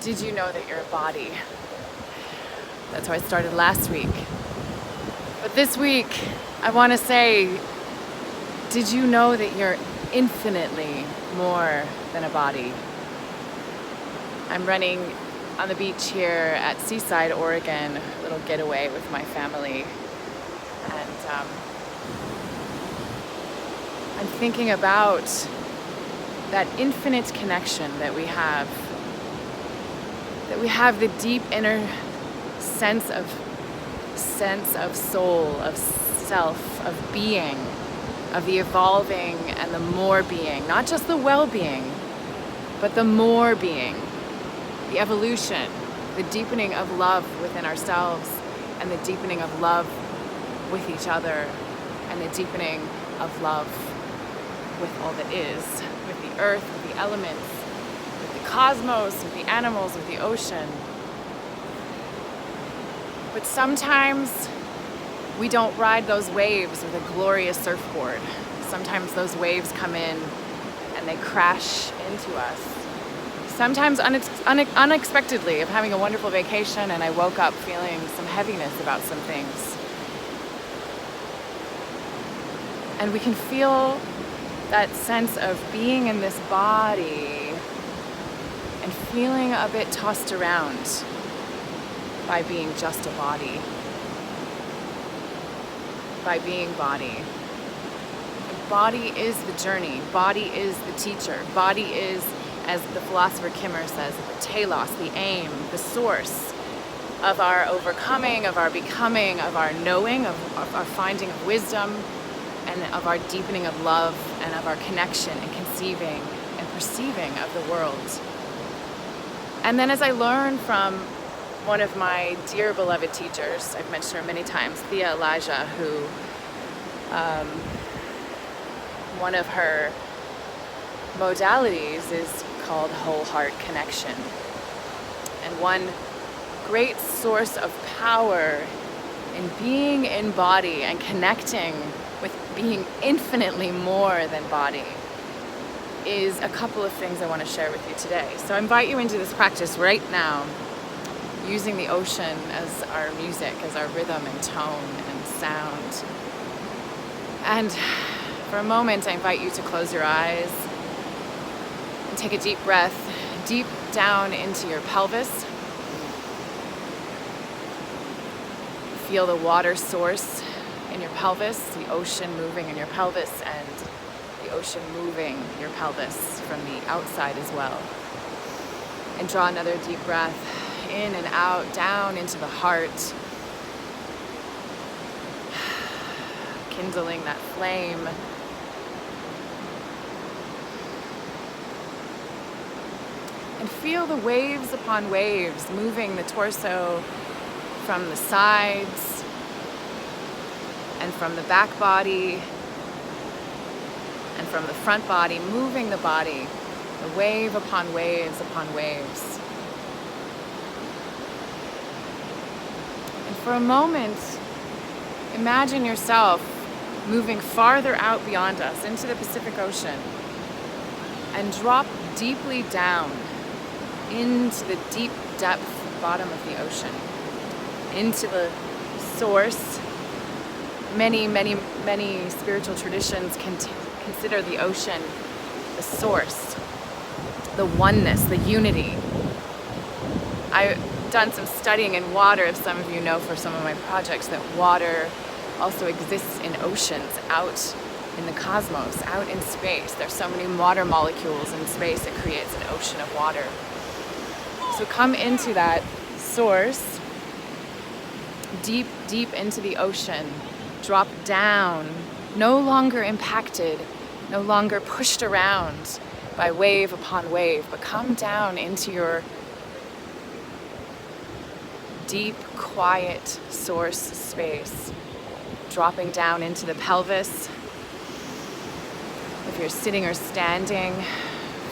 Did you know that you're a body? That's how I started last week. But this week, I want to say, did you know that you're infinitely more than a body? I'm running on the beach here at Seaside, Oregon, a little getaway with my family. And I'm thinking about that infinite connection that we have the deep inner sense of soul, of self, of being, of the evolving and the more being, not just the well-being, but the more being, the evolution, the deepening of love within ourselves and the deepening of love with each other and the deepening of love with all that is, with the earth, with the elements, with the cosmos, with the animals, with the ocean. But sometimes we don't ride those waves with a glorious surfboard. Sometimes those waves come in and they crash into us. Sometimes unexpectedly, of having a wonderful vacation and I woke up feeling some heaviness about some things. And we can feel that sense of being in this body and feeling a bit tossed around by being just a body, by being body. And body is the journey, body is the teacher, body is, as the philosopher Kimmer says, the telos, the aim, the source of our overcoming, of our becoming, of our knowing, of our finding of wisdom, and of our deepening of love, and of our connection and conceiving and perceiving of the world. And then as I learn from one of my dear beloved teachers, I've mentioned her many times, Thea Elijah, who one of her modalities is called whole heart connection. And one great source of power in being in body and connecting with being infinitely more than body is a couple of things I want to share with you today. So I invite you into this practice right now, using the ocean as our music, as our rhythm and tone and sound. And for a moment, I invite you to close your eyes and take a deep breath, deep down into your pelvis. Feel the water source in your pelvis, the ocean moving in your pelvis, and the ocean moving your pelvis from the outside as well. And draw another deep breath in and out, down into the heart, kindling that flame. And feel the waves upon waves moving the torso from the sides and from the back body and from the front body, moving the body, the wave upon waves upon waves. And for a moment, imagine yourself moving farther out beyond us into the Pacific Ocean and drop deeply down into the deep depth bottom of the ocean, into the source. Many spiritual traditions consider the ocean the source, the oneness, the unity. I've done some studying in water, if some of you know for some of my projects, that water also exists in oceans, out in the cosmos, out in space. There's so many water molecules in space, it creates an ocean of water. So come into that source, deep into the ocean, drop down, no longer impacted, no longer pushed around by wave upon wave, but come down into your deep, quiet source space, dropping down into the pelvis. If you're sitting or standing,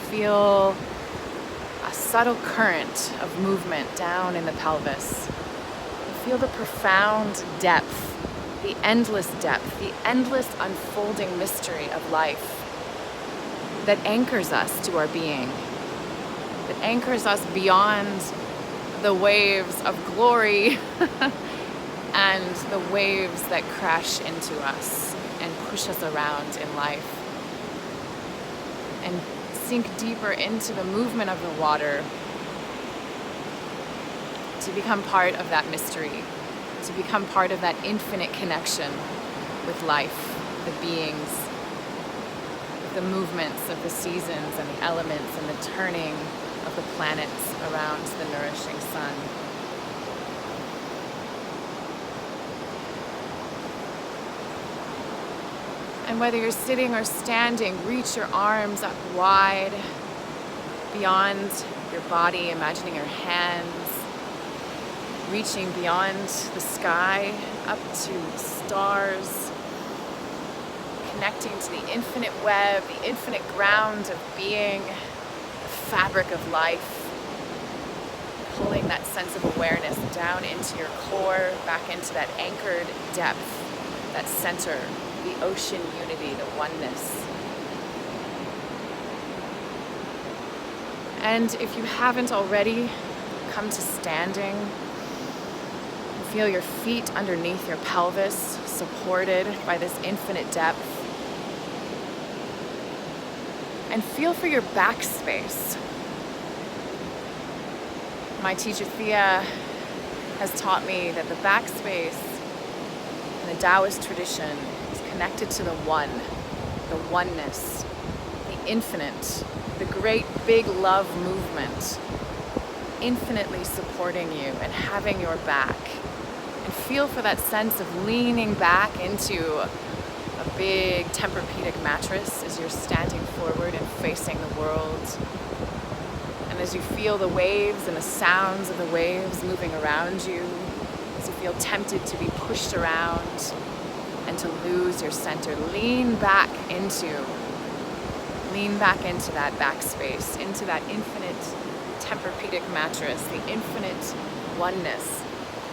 feel a subtle current of movement down in the pelvis. Feel the profound depth, the endless unfolding mystery of life that anchors us to our being. that anchors us beyond the waves of glory and the waves that crash into us and push us around in life. And sink deeper into the movement of the water to become part of that mystery, to become part of that infinite connection with life, the beings, with the movements of the seasons and the elements and the turning of the planets around the nourishing sun. And whether you're sitting or standing, reach your arms up wide beyond your body, imagining your hands reaching beyond the sky up to the stars, connecting to the infinite web, the infinite ground of being, the fabric of life, pulling that sense of awareness down into your core, back into that anchored depth, that center, the ocean unity, the oneness. And if you haven't already, come to standing. Feel your feet underneath your pelvis, supported by this infinite depth. And feel for your back space. My teacher Thea has taught me that the back space in the Taoist tradition is connected to the one, the oneness, the infinite, the great big love movement, infinitely supporting you and having your back. And feel for that sense of leaning back into a big Tempur-Pedic mattress as you're standing forward and facing the world. And as you feel the waves and the sounds of the waves moving around you, as you feel tempted to be pushed around and to lose your center, lean back into that backspace, into that infinite Tempur-Pedic mattress, the infinite oneness,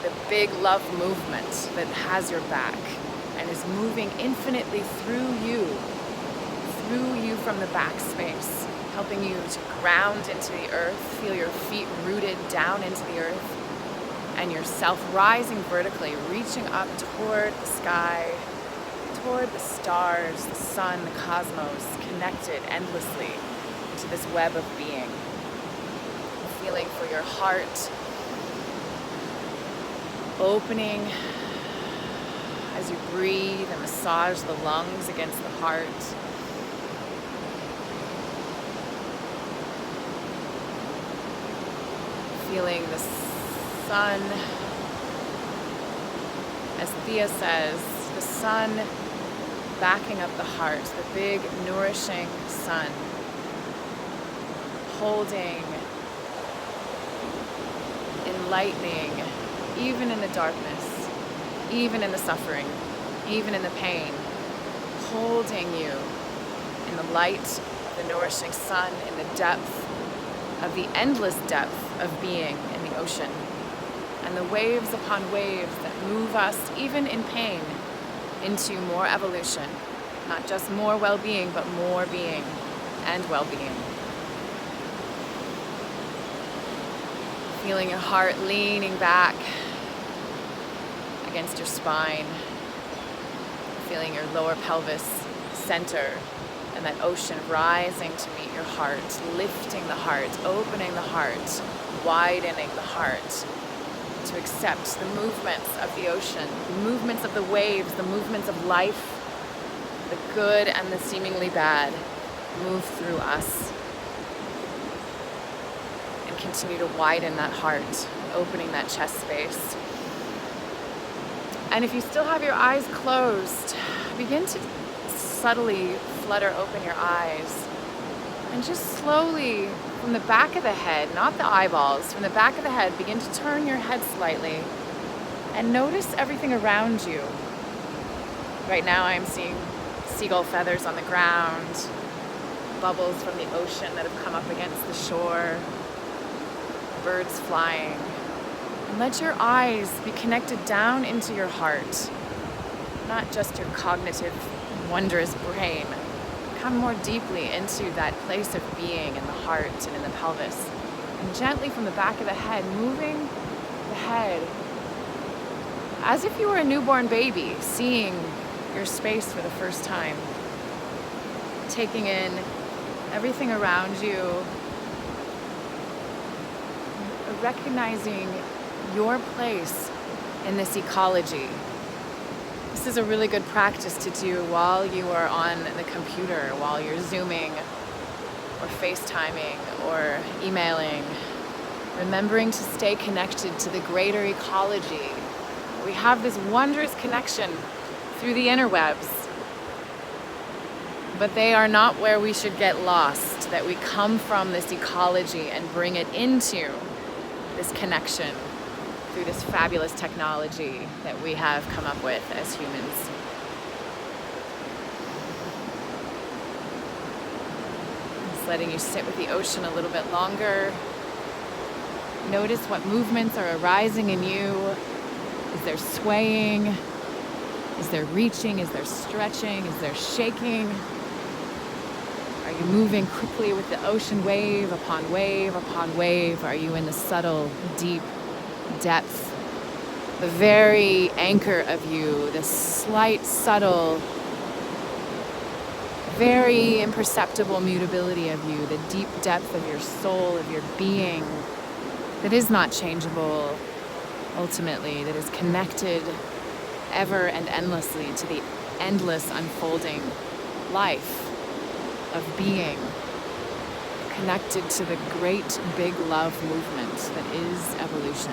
the big love movement that has your back and is moving infinitely through you from the backspace, helping you to ground into the earth, feel your feet rooted down into the earth, and yourself rising vertically, reaching up toward the sky, toward the stars, the sun, the cosmos, connected endlessly to this web of being. Feeling for your heart opening as you breathe and massage the lungs against the heart. Feeling the sun, as Thea says, the sun backing up the heart, the big nourishing sun, holding, enlightening, even in the darkness, even in the suffering, even in the pain, holding you in the light of the nourishing sun, in the depth of the endless depth of being in the ocean, and the waves upon waves that move us, even in pain, into more evolution, not just more well-being, but more being and well-being. Feeling your heart leaning back against your spine, feeling your lower pelvis center and that ocean rising to meet your heart, lifting the heart, opening the heart, widening the heart to accept the movements of the ocean, the movements of the waves, the movements of life, the good and the seemingly bad move through us. And continue to widen that heart, opening that chest space. And if you still have your eyes closed, begin to subtly flutter open your eyes and just slowly from the back of the head, not the eyeballs, from the back of the head, begin to turn your head slightly and notice everything around you. Right now I'm seeing seagull feathers on the ground, bubbles from the ocean that have come up against the shore, birds flying. And let your eyes be connected down into your heart, not just your cognitive, wondrous brain. Come more deeply into that place of being in the heart and in the pelvis. And gently from the back of the head, moving the head as if you were a newborn baby, seeing your space for the first time, taking in everything around you, recognizing your place in this ecology. This is a really good practice to do while you are on the computer, while you're Zooming or FaceTiming or emailing, remembering to stay connected to the greater ecology. We have this wondrous connection through the interwebs, but they are not where we should get lost, that we come from this ecology and bring it into this connection through this fabulous technology that we have come up with as humans. Just letting you sit with the ocean a little bit longer. Notice what movements are arising in you. Is there swaying? Is there reaching? Is there stretching? Is there shaking? Are you moving quickly with the ocean, wave upon wave upon wave? Are you in the subtle, deep depth, the very anchor of you, the slight, subtle, very imperceptible mutability of you, the deep depth of your soul, of your being, that is not changeable ultimately, that is connected ever and endlessly to the endless unfolding life of being, connected to the great big love movement that is evolution.